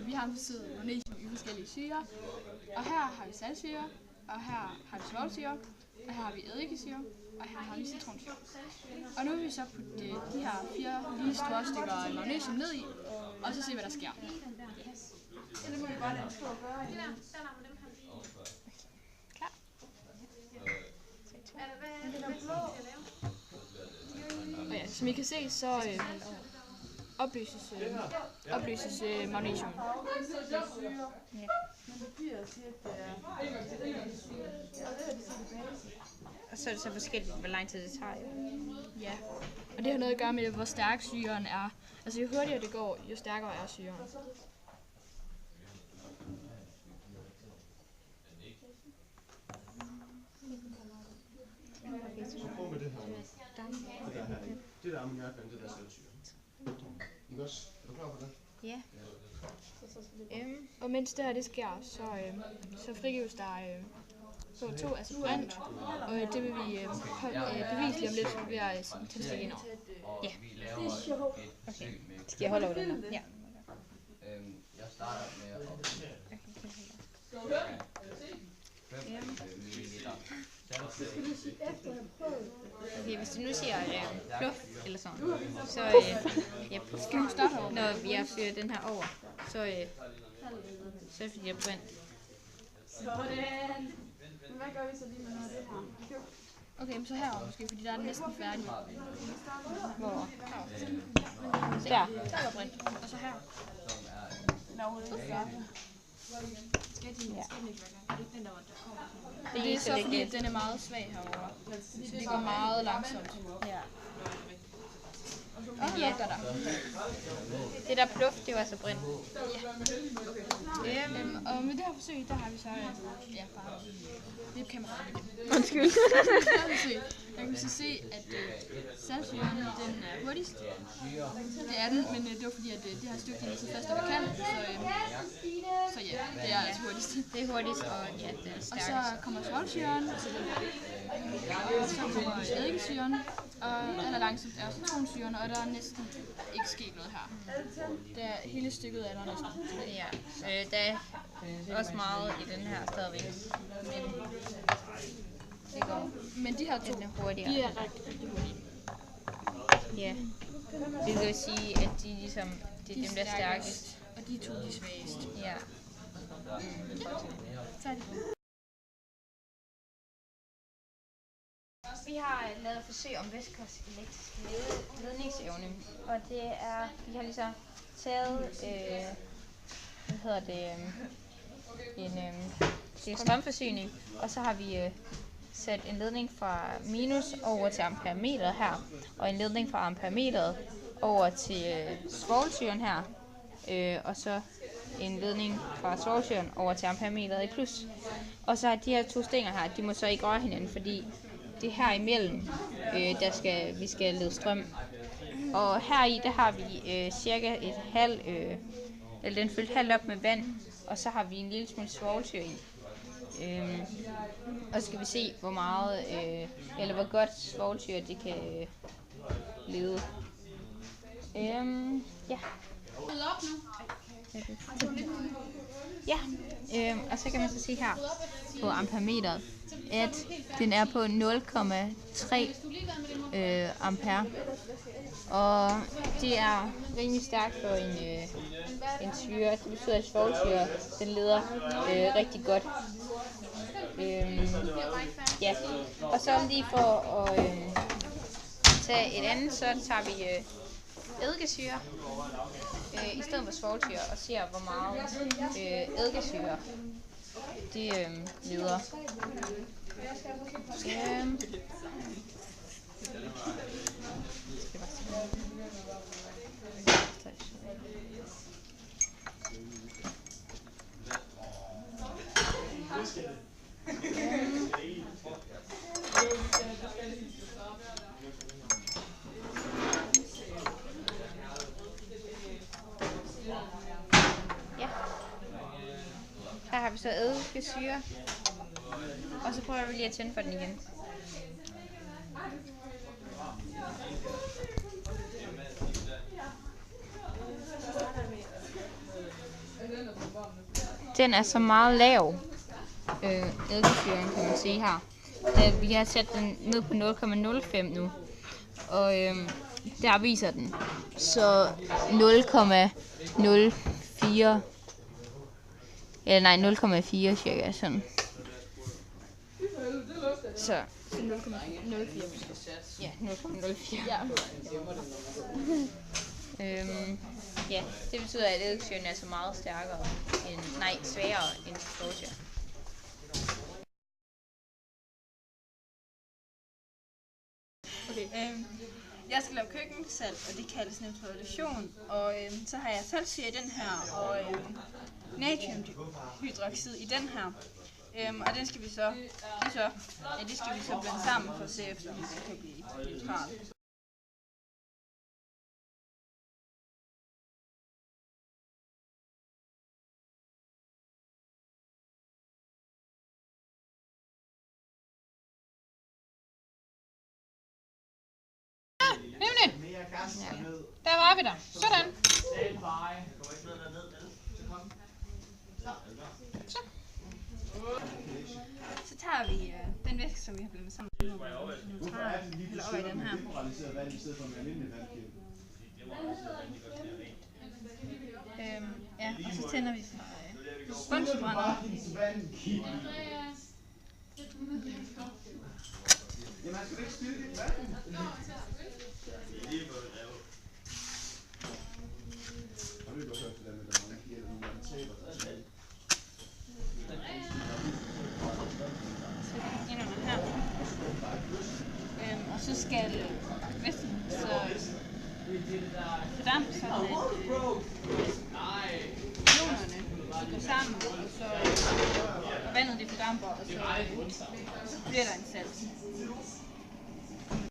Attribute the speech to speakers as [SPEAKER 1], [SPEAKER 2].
[SPEAKER 1] Vi har placeret magnesium i forskellige syrer, og her har vi saltsyre, og her har vi svovlsyre, og her har vi eddikesyre, og her har vi citronsyre. Og nu vil vi så putte de her 4 lige store stykker magnesium ned i, og så se hvad der sker. Klar. Og ja, som I kan se, så opløses magnesium. Ja.
[SPEAKER 2] Og så er det så forskelligt, hvor lang tid det tager.
[SPEAKER 1] Ja, og det har noget at gøre med, hvor stærk syren er. Altså jo hurtigere det går, jo stærkere er syren.
[SPEAKER 3] Så på med det her. Det her, ikke? Det der ammoniakvand, det der saltsyre. Ikke også? Er du klar på det?
[SPEAKER 2] Ja.
[SPEAKER 1] Og mens det her det sker, så frigives der CO2, altså brint, og det vil vi bevise lige om lidt ved at teste ind over.
[SPEAKER 2] Ja. Okay. Skal jeg holde over den her? Ja.
[SPEAKER 4] Jeg starter med at...
[SPEAKER 2] Okay, hvis du nu siger pluff eller sådan, så
[SPEAKER 1] Skal du starte over?
[SPEAKER 2] når vi har fyret den her over, så er det fordi jeg er brændt.
[SPEAKER 5] Hvad gør vi så lige med noget af det her?
[SPEAKER 1] Okay, så herovre måske, fordi der er den næsten færdig.
[SPEAKER 2] Hvor?
[SPEAKER 1] Der er brint, og så her.
[SPEAKER 5] Den er overhovedet ikke færdig.
[SPEAKER 1] Skal den ikke være gang? Det er ikke den, der kommer.
[SPEAKER 2] Det
[SPEAKER 1] Det er så fordi, at den er meget svag herovre. Så det går meget langsomt.
[SPEAKER 2] Ja.
[SPEAKER 1] Og nu lugter der.
[SPEAKER 2] Det der pluff, det var så brændt.
[SPEAKER 1] Og med det her forsøg, der har vi så bare webkameraet igen.
[SPEAKER 2] Undskyld.
[SPEAKER 1] Jeg kan så se, at saltsyren den er hurtigst. Det er den, men det var fordi, at det har støbt ind til første vi kan. Så ja, det er altså hurtigst.
[SPEAKER 2] Det er hurtigst, og ja, det er
[SPEAKER 1] Og
[SPEAKER 2] stærkest.
[SPEAKER 1] så kommer svovlsyren, så kommer eddikesyren, og allerlangsomt er citronsyren, og der er næsten ikke sket noget her. Hele stykket er der næsten.
[SPEAKER 2] Ja, der er også meget i den her stadigvæk. Men det går.
[SPEAKER 1] Men de her to,
[SPEAKER 2] Den er hurtigere.
[SPEAKER 1] de er rigtig hurtige.
[SPEAKER 2] Ja. Det vil sige, at de ligesom, det er dem, der er stærkest.
[SPEAKER 1] Og de to, de er svagest.
[SPEAKER 2] Ja.
[SPEAKER 1] Så er det.
[SPEAKER 2] Vi har lavet forsøg om Vestkos elektriske ledningsevne, og det er, vi har ligesom taget, det er strømforsyning, og så har vi sat en ledning fra minus over til amperemeteret her, og en ledning fra amperemeteret over til svovlsyren her, og så en ledning fra svovlsyren over til amperemeteret i plus. Og så er de her to stænger her, de må så ikke røre hinanden, fordi det her imellem, vi skal lede strøm. Og her i, der har vi cirka et halvt, eller den fyldt halvt op med vand, og så har vi en lille smule svovlsyre i. Og så skal vi se, hvor meget, eller hvor godt svovlsyre det kan lede. Ja. Ja, og så kan man så se her på amperemeteret, at den er på 0,3 ampere. Og det er rimelig stærkt for en syre. Det betyder, at svovlsyre den leder rigtig godt. Ja, og så lige for at tage et andet, så tager vi eddikesyre i stedet for svovlsyre og ser, hvor meget eddikesyre det leder. Ja. Her har vi så eddikesyre. Og så prøver vi lige at tænde for den igen. den er så meget lav, eddikesyren, kan man sige her. Vi har sat den ned på 0,05 nu, og der viser den så 0,04, eller nej, 0,4 cirka, sådan. Så
[SPEAKER 1] 0,04.
[SPEAKER 2] ja, 0,04.
[SPEAKER 1] Ja.
[SPEAKER 2] Ja, det betyder, at eddikesyren er så meget stærkere end, svagere end svovlsyre.
[SPEAKER 5] Okay. Jeg skal lave køkkensalt, og det kaldes neutralisation. Og så har jeg saltsyre i den her, og natriumhydroxid i den her. Og den skal vi så, det skal vi så blande sammen for at se efter, om det kan blive neutralt.
[SPEAKER 2] Nemlig. Der var vi der. Sådan.
[SPEAKER 5] Så tager vi den væske, som vi har blandet sammen med neutral, eller over i den her. Ja, og så tænder vi sponsbrænder.
[SPEAKER 3] Jamen, skal du ikke stille dit vand? Har du ikke også hørt det der med, at mange giver nogle gange taber?
[SPEAKER 5] Ind under her. Og så skal væsken så fordampe, sådan at ionerne går sammen, og så vandet det fordamper, og så bliver der en salt.